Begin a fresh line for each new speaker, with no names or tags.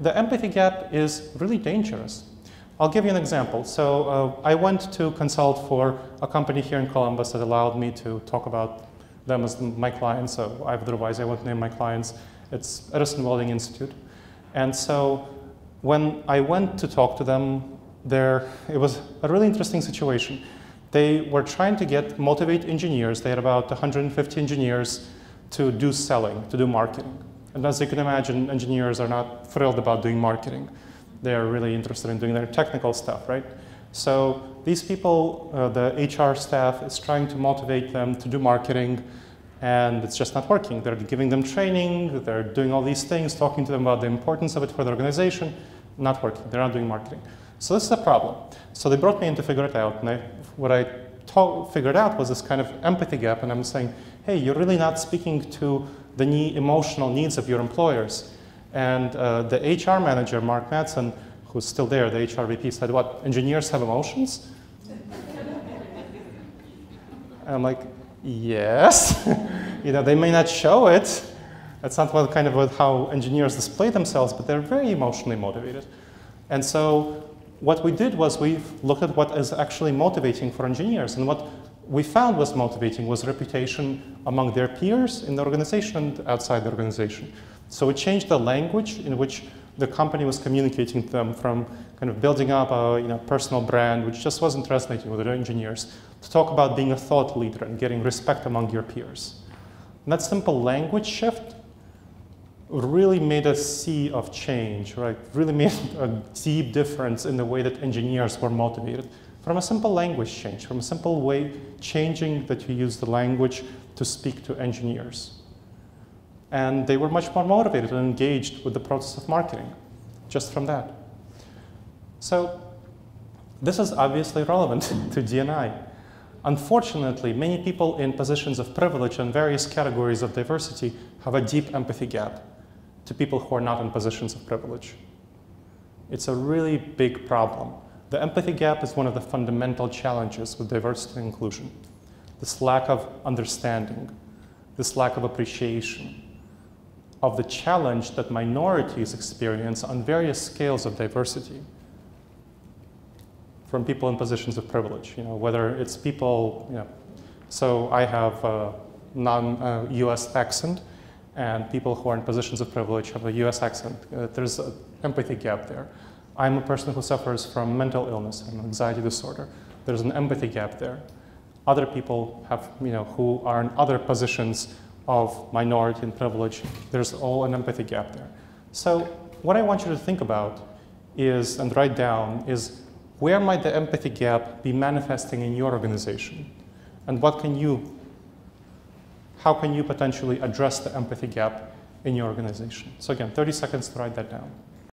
The empathy gap is really dangerous. I'll give you an example. So I went to consult for a company here in Columbus that allowed me to talk about them as my clients. So otherwise I won't name my clients. It's Edison Welding Institute. And so when I went to talk to them, it was a really interesting situation. They were trying to motivate engineers. They had about 150 engineers to do selling, to do marketing. And as you can imagine, engineers are not thrilled about doing marketing. They are really interested in doing their technical stuff, right? So these people, the HR staff is trying to motivate them to do marketing, and it's just not working. They're giving them training, they're doing all these things, talking to them about the importance of it for the organization, not working. They're not doing marketing. So this is a problem. So they brought me in to figure it out, and what I figured out was this kind of empathy gap, and I'm saying, hey, you're really not speaking to the emotional needs of your employers. And the HR manager, Mark Madsen, who's still there, the HR VP, said, what, engineers have emotions? And I'm like, yes. They may not show it. That's not how engineers display themselves, but they're very emotionally motivated. And so what we did was we looked at what is actually motivating for engineers. And what we found was motivating was reputation among their peers in the organization and outside the organization. So we changed the language in which the company was communicating to them from kind of building up a personal brand, which just wasn't resonating with the engineers, to talk about being a thought leader and getting respect among your peers. And that simple language shift really made a sea of change, right? Really made a deep difference in the way that engineers were motivated. From a simple language change, from a simple way changing that you use the language to speak to engineers. And they were much more motivated and engaged with the process of marketing, just from that. So this is obviously relevant to D&I. Unfortunately, many people in positions of privilege and various categories of diversity have a deep empathy gap to people who are not in positions of privilege. It's a really big problem. The empathy gap is one of the fundamental challenges with diversity and inclusion. This lack of understanding, this lack of appreciation of the challenge that minorities experience on various scales of diversity from people in positions of privilege, whether it's people, so I have a non-US accent, and people who are in positions of privilege have a US accent. There's an empathy gap there. I'm a person who suffers from mental illness and anxiety disorder. There's an empathy gap there. Other people have, who are in other positions of minority and privilege, there's all an empathy gap there. So what I want you to think about is, and write down, is where might the empathy gap be manifesting in your organization? And how can you potentially address the empathy gap in your organization? So again, 30 seconds to write that down.